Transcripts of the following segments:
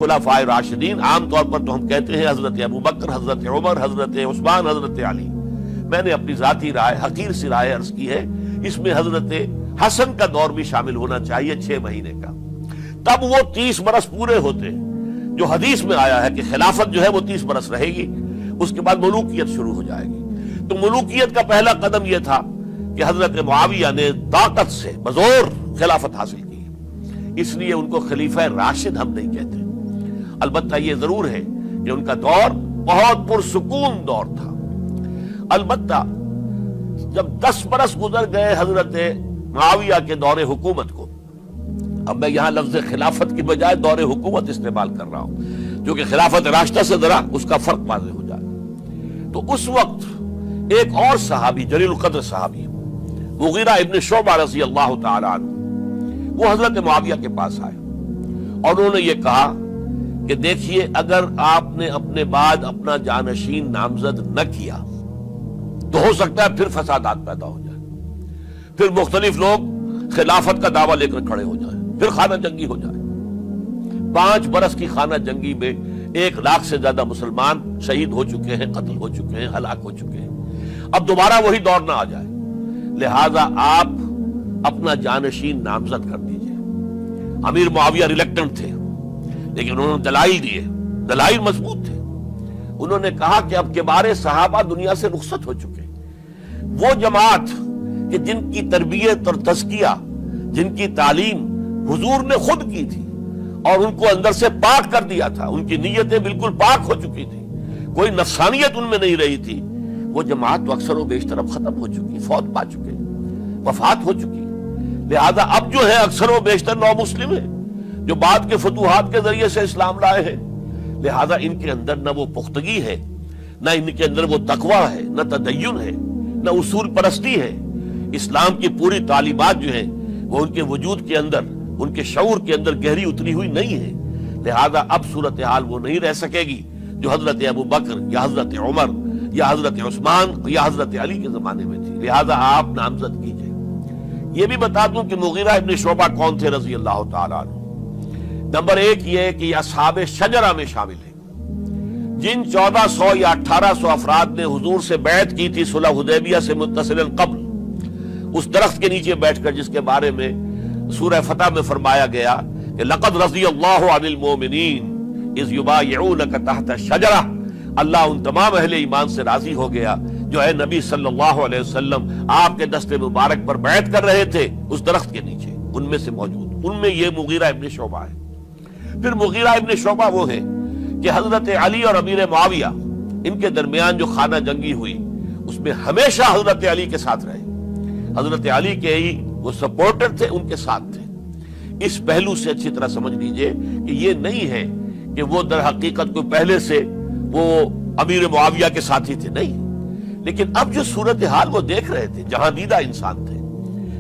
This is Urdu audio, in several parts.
خلفائے راشدین عام طور پر تو ہم کہتے ہیں حضرت ابو بکر، حضرت عمر، حضرت عثمان، حضرت علی. میں نے اپنی ذاتی رائے، حقیر سی رائے عرض کی ہے، اس میں حضرت حسن کا دور بھی شامل ہونا چاہیے 6 مہینے کا. تب وہ 30 برس پورے ہوتے جو حدیث میں آیا ہے کہ خلافت جو ہے وہ 30 برس رہے گی، اس کے بعد ملوکیت شروع ہو جائے گی. تو ملوکیت کا پہلا قدم یہ تھا کہ حضرت معاویہ نے طاقت سے بزور خلافت حاصل کی. اس لیے ان کو خلیفہ راشد ہم نہیں کہتے. البتہ یہ ضرور ہے کہ ان کا دور بہت پرسکون دور تھا. البتہ جب 10 برس گزر گئے حضرت معاویہ کے دور حکومت کو، اب میں یہاں لفظ خلافت کی بجائے دور حکومت استعمال کر رہا ہوں، جو کہ خلافت راشدہ سے ذرا اس کا فرق واضح ہو جائے. تو اس وقت ایک اور صحابی، جلیل القدر صحابی مغیرہ ابن شعبہ رضی اللہ تعالی عنہ، وہ حضرت معاویہ کے پاس آئے اور انہوں نے یہ کہا کہ دیکھیے، اگر آپ نے اپنے بعد اپنا جانشین نامزد نہ کیا تو ہو سکتا ہے پھر فسادات پیدا ہو جائے، پھر مختلف لوگ خلافت کا دعویٰ لے کر کھڑے ہو جائیں، پھر خانہ جنگی ہو جائے. 5 برس کی خانہ جنگی میں 1 لاکھ سے زیادہ مسلمان شہید ہو چکے ہیں، قتل ہو چکے ہیں، ہلاک ہو چکے ہیں. اب دوبارہ وہی دور نہ آ جائے، لہذا آپ اپنا جانشین نامزد کر دیجئے. امیر معاویہ ریلیکٹنٹ تھے، لیکن انہوں نے دلائل دیے، دلائل مضبوط تھے. انہوں نے کہا کہ اب کبار صحابہ دنیا سے رخصت ہو چکے، وہ جماعت کہ جن کی تربیت اور تزکیہ، جن کی تعلیم حضور نے خود کی تھی اور ان کو اندر سے پاک کر دیا تھا، ان کی نیتیں بالکل پاک ہو چکی تھی، کوئی نفسانیت ان میں نہیں رہی تھی، وہ جماعت تو اکثر و بیشتر اب ختم ہو چکی، فوت پا چکے، وفات ہو چکی. لہذا اب جو ہے اکثر و بیشتر نو مسلم ہیں جو بعد کے فتوحات کے ذریعے سے اسلام لائے ہیں. لہذا ان کے اندر نہ وہ پختگی ہے، نہ ان کے اندر وہ تقویٰ ہے، نہ تدین ہے، نہ اصول پرستی ہے. اسلام کی پوری تعلیمات جو ہیں وہ ان کے وجود کے اندر، ان کے شعور کے اندر گہری اتری ہوئی نہیں ہے. لہذا اب صورتحال وہ نہیں رہ سکے گی جو حضرت ابو بکر یا حضرت عمر یا حضرت عثمان یا حضرت علی کے زمانے میں تھی. لہذا آپ نامزد کیجئے. یہ بھی بتا دوں کہ مغیرہ ابن شعبہ کون تھے رضی اللہ تعالیٰ عنہ. نمبر 1 یہ کہ یہ اصحاب شجرہ میں شامل ہیں، جن 1400 یا 1800 افراد نے حضور سے بیعت کی تھی صلح حدیبیہ سے متصل قبل، اس درخت کے نیچے بیٹھ کر جس کے بارے میں سورہ فتح میں فرمایا گیا کہ لقد رضی اللہ عن المؤمنین اذ یبایعونک تحت الشجرہ. اللہ ان تمام اہل ایمان سے راضی ہو گیا جو اے نبی صلی اللہ علیہ وسلم آپ کے دست مبارک پر بیعت کر رہے تھے اس درخت کے نیچے، ان میں سے موجود، ان میں یہ مغیرہ ابن شعبہ ہے. پھر مغیرہ ابن شعبہ وہ ہے کہ حضرت علی اور امیر معاویہ ان کے درمیان جو خانہ جنگی ہوئی اس میں ہمیشہ حضرت علی کے ساتھ رہے، حضرت علی کے ہی وہ سپورٹر تھے، ان کے ساتھ تھے. اس پہلو سے اچھی طرح سمجھ لیجئے کہ یہ نہیں ہے کہ وہ در حقیقت کو پہلے سے وہ امیر معاویہ کے ساتھی تھے، نہیں. لیکن اب جو صورتحال وہ دیکھ رہے تھے، جہاں دیدہ انسان تھے،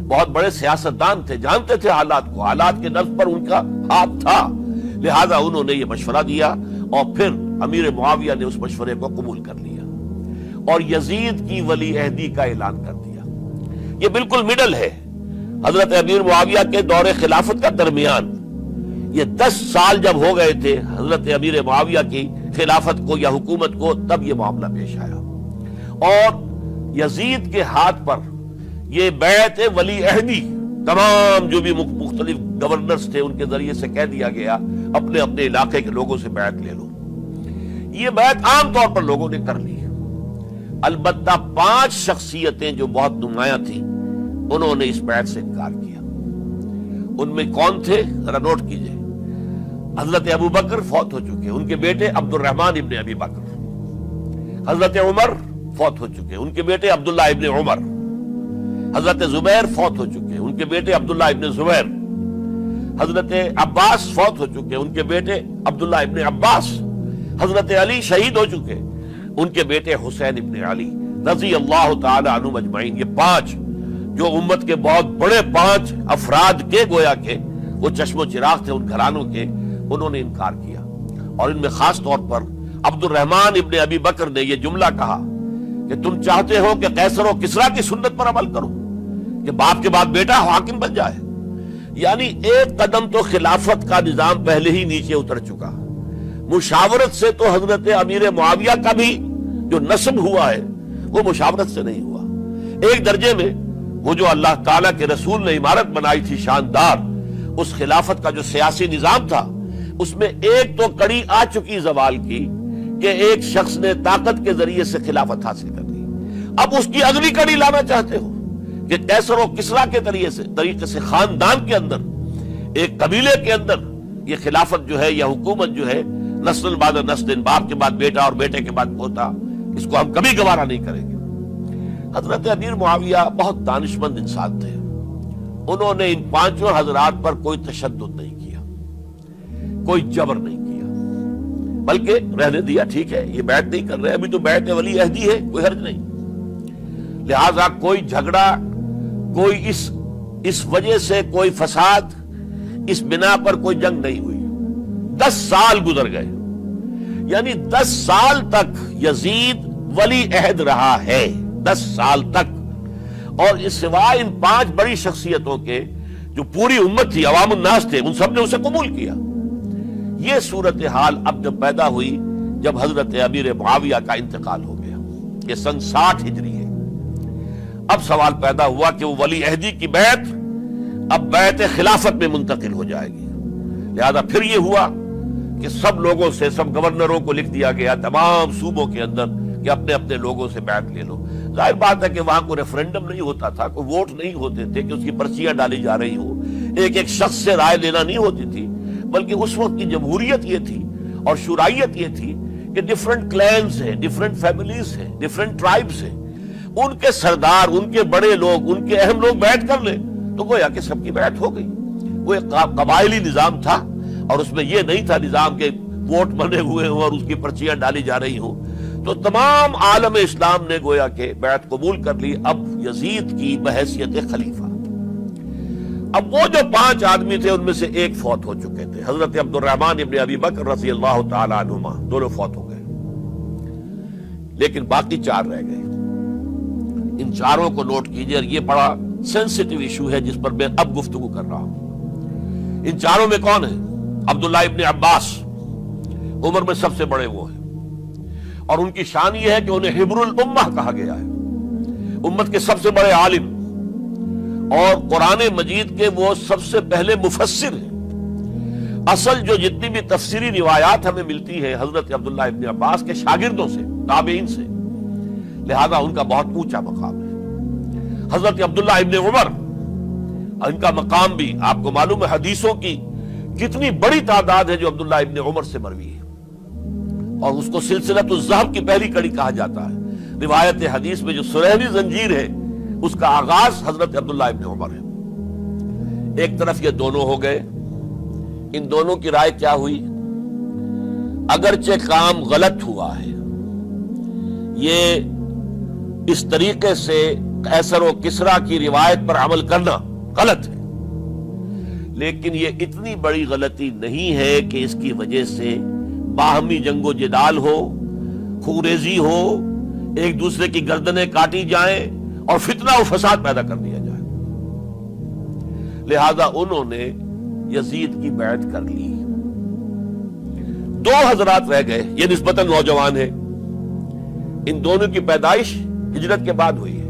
بہت بڑے سیاستدان تھے، جانتے تھے حالات کو، حالات کے نظم پر ان کا ہاتھ تھا. لہذا انہوں نے یہ مشورہ دیا اور پھر امیر معاویہ نے اس مشورے کو قبول کر لیا اور یزید کی ولی عہدی کا اعلان کر دیا. یہ بالکل مڈل ہے حضرت امیر معاویہ کے دور خلافت کا درمیان. یہ 10 سال جب ہو گئے تھے حضرت امیر معاویہ کی خلافت کو یا حکومت کو، تب یہ معاملہ پیش آیا اور یزید کے ہاتھ پر یہ بیعت ولی عہدی تمام جو بھی مختلف گورنرز تھے ان کے ذریعے سے کہہ دیا گیا اپنے اپنے علاقے کے لوگوں سے بیعت لے لو. یہ بیعت عام طور پر لوگوں نے کر لی. البتہ 5 شخصیتیں جو بہت نمایاں تھیں انہوں نے اس بیعت سے انکار کیا. ان میں کون تھے ذرا نوٹ کیجئے. حضرت ابو بکر فوت ہو چکے، ان کے بیٹے عبد الرحمن ابن ابی بکر. حضرت عمر فوت ہو چکے، ان کے بیٹے عبداللہ ابن عمر. حضرت زبیر فوت ہو چکے، ان کے بیٹے عبداللہ ابن زبیر. حضرت عباس فوت ہو چکے، ان کے بیٹے عبداللہ ابن عباس. حضرت علی شہید ہو چکے، ان کے بیٹے حسین ابن علی رضی اللہ تعالی عنہم اجمعین. یہ 5 جو امت کے بہت بڑے 5 افراد کے گویا کے وہ چشم و چراغ تھے ان گھرانوں کے، انہوں نے انکار کیا. اور ان میں خاص طور پر عبد الرحمن ابن ابی بکر نے یہ جملہ کہا کہ تم چاہتے ہو کہ قیصر و کسریٰ کی سنت پر عمل کرو کہ باپ کے بعد بیٹا حاکم بن جائے. یعنی ایک قدم تو خلافت کا نظام پہلے ہی نیچے اتر چکا. مشاورت سے تو حضرت امیر معاویہ کا بھی جو نسب ہوا ہے وہ مشاورت سے نہیں ہوا۔ ایک درجے میں وہ جو اللہ تعالیٰ کے رسول نے عمارت بنائی تھی شاندار، اس خلافت کا جو سیاسی نظام تھا، اس میں ایک تو کڑی آ چکی زوال کی کہ ایک شخص نے طاقت کے ذریعے سے خلافت حاصل کر لی۔ اب اس کی اگلی کڑی لانا چاہتے ہو کہ کیسر و کسریٰ کے طریقے سے خاندان کے اندر، ایک قبیلے کے اندر یہ خلافت جو ہے یا حکومت جو ہے نسل بعد نسل، باپ کے بعد بیٹا اور بیٹے کے بعد پوتا، اس کو ہم کبھی گوارا نہیں کریں گے۔ حضرت امیر معاویہ بہت دانشمند انسان تھے، انہوں نے ان پانچوں حضرات پر کوئی تشدد نہیں کیا، کوئی جبر نہیں کیا، بلکہ رہنے دیا، ٹھیک ہے یہ بیعت نہیں کر رہے، ابھی تو بیعت ولی عہدی ہے، کوئی حرج نہیں۔ لہذا کوئی جھگڑا، کوئی اس وجہ سے کوئی فساد، اس بنا پر کوئی جنگ نہیں ہوئی۔ 10 سال گزر گئے، یعنی 10 سال تک یزید ولی عہد رہا ہے، 10 سال تک، اور اس سوائے ان 5 بڑی شخصیتوں کے جو پوری امت تھی، عوام الناس تھے، ان سب نے اسے قبول کیا۔ یہ صورتحال اب جب پیدا ہوئی جب حضرت امیر معاویہ کا انتقال ہو گیا، یہ سن 60 ہجری ہے، اب سوال پیدا ہوا کہ وہ ولی عہدی کی بیعت اب بیعت خلافت میں منتقل ہو جائے گی۔ لہذا پھر یہ ہوا کہ سب لوگوں سے، سب گورنروں کو لکھ دیا گیا تمام صوبوں کے اندر کہ اپنے اپنے لوگوں سے بیعت لے لو۔ ظاہر بات ہے کہ وہاں کوئی ریفرنڈم نہیں ہوتا تھا، کوئی ووٹ نہیں ہوتے تھے کہ اس کی پرچیاں ڈالی جا رہی ہوں، ایک شخص سے رائے لینا نہیں ہوتی تھی، بلکہ اس وقت کی جمہوریت یہ تھی اور شورائیت یہ تھی کہ ڈیفرنٹ کلینز ہیں، ڈیفرنٹ فیملیز ہیں، ڈیفرنٹ ٹرائبز ہیں، ان کے سردار، ان کے بڑے لوگ، ان کے اہم لوگ بیعت کر لیں تو گویا کہ سب کی بیعت ہو گئی۔ وہ ایک قبائلی نظام تھا اور اس میں یہ نہیں تھا نظام کے ووٹ بنے ہوئے ہوں اور اس کی پرچیاں ڈالی جا رہی ہوں۔ تو تمام عالم اسلام نے گویا کہ بیعت قبول کر لی اب یزید کی بحیثیت خلیفہ۔ اب وہ جو 5 آدمی تھے ان میں سے ایک فوت ہو چکے تھے، حضرت عبد الرحمن ابن ابی بکر رضی اللہ تعالی عنہما، دونوں فوت ہو گئے، لیکن باقی 4 رہ گئے۔ ان 4 کو نوٹ کیجئے، اور یہ بڑا سینسٹیو ایشو ہے جس پر میں اب گفتگو کر رہا ہوں۔ ان 4 میں کون ہے؟ عبداللہ ابن عباس، عمر میں سب سے بڑے وہ ہیں، اور ان کی شان یہ ہے کہ انہیں حبر الامہ کہا گیا ہے، امت کے سب سے بڑے عالم، اور قرآن مجید کے وہ سب سے پہلے مفسر ہیں۔ اصل جو جتنی بھی تفسیری روایات ہمیں ملتی ہے حضرت عبداللہ ابن عباس کے شاگردوں سے، تابعین سے، لہذا ان کا بہت اونچا مقام ہے۔ حضرت عبداللہ ابن عمر، ان کا مقام بھی آپ کو معلوم ہے، حدیثوں کی کتنی بڑی تعداد ہے جو عبداللہ ابن عمر سے مروی ہے، اور اس کو سلسلۃ الذہب کی پہلی کڑی کہا جاتا ہے۔ روایت حدیث میں جو سنہری زنجیر ہے اس کا آغاز حضرت عبداللہ ابن عمر ہے۔ ایک طرف یہ دونوں ہو گئے، ان دونوں کی رائے کیا ہوئی؟ اگرچہ کام غلط ہوا ہے، یہ اس طریقے سے قیصر و کسریٰ کی روایت پر عمل کرنا غلط ہے، لیکن یہ اتنی بڑی غلطی نہیں ہے کہ اس کی وجہ سے باہمی جنگ و جدال ہو، خوریزی ہو، ایک دوسرے کی گردنیں کاٹی جائیں اور فتنہ و فساد پیدا کر دیا جائے۔ لہذا انہوں نے یزید کی بیعت کر لی۔ 2 حضرات رہ گئے، یہ نسبتاً نوجوان ہیں، ان دونوں کی پیدائش ہجرت کے بعد ہوئی ہے۔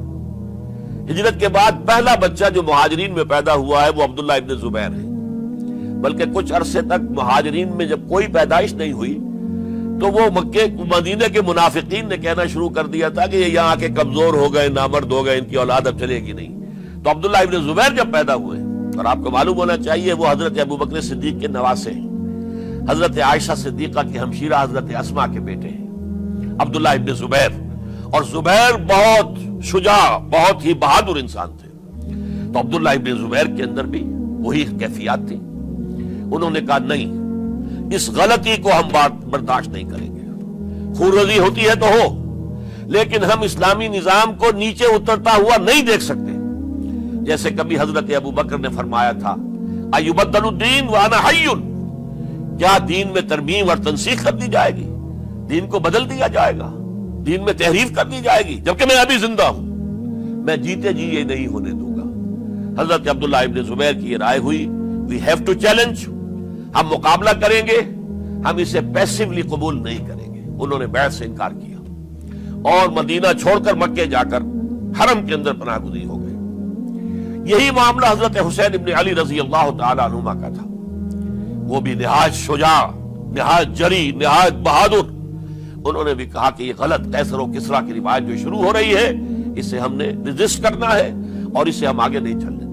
ہجرت کے بعد پہلا بچہ جو مہاجرین میں پیدا ہوا ہے وہ عبداللہ ابن زبیر ہے، بلکہ کچھ عرصے تک مہاجرین میں جب کوئی پیدائش نہیں ہوئی تو وہ مکے مدینے کے منافقین نے کہنا شروع کر دیا تھا کہ یہ یہاں کے کمزور ہو گئے، نامرد ہو گئے، ان کی اولاد اب چلے گی نہیں۔ تو عبداللہ ابن زبیر جب پیدا ہوئے، اور آپ کو معلوم ہونا چاہیے وہ حضرت ابوبکر صدیق کے نواسے ہیں، حضرت عائشہ صدیقہ کی ہمشیرہ حضرت اسماء کے بیٹے ہیں عبداللہ ابن زبیر، اور زبیر بہت شجاع، بہت ہی بہادر انسان تھے۔ تو عبداللہ ابن زبیر کے اندر بھی وہی کیفیات تھی۔ انہوں نے کہا نہیں، اس غلطی کو ہم برداشت نہیں کریں گے، خورزی ہوتی ہے تو ہو، لیکن ہم اسلامی نظام کو نیچے اترتا ہوا نہیں دیکھ سکتے۔ جیسے کبھی حضرت ابوبکر نے فرمایا تھا ایبدل الدین وانا حی، کیا دین میں ترمیم اور تنسیخ کر دی جائے گی؟ دین کو بدل دیا جائے گا، دین میں تحریف کر دی جائے گی جبکہ میں ابھی زندہ ہوں؟ میں جیتے جی یہ نہیں ہونے دوں گا۔ حضرت عبداللہ ابن زبیر کی یہ رائے ہوئی، وی ہیو ٹو چیلنج، ہم مقابلہ کریں گے، ہم اسے پیسیولی قبول نہیں کریں گے. انہوں نے بیعت سے انکار کیا اور مدینہ چھوڑ کر مکے جا کر حرم کے اندر پناہ گزین ہو گئے. یہی معاملہ حضرت حسین ابن علی رضی اللہ تعالی عنہما کا تھا. وہ بھی نہایت شجاع، نہایت جری، نہایت بہادر. انہوں نے بھی کہا کہ یہ غلط قیصر و کسریٰ کی روایت جو شروع ہو رہی ہے اسے ہم نے رجسٹ کرنا ہے اور اسے ہم آگے نہیں چلنے.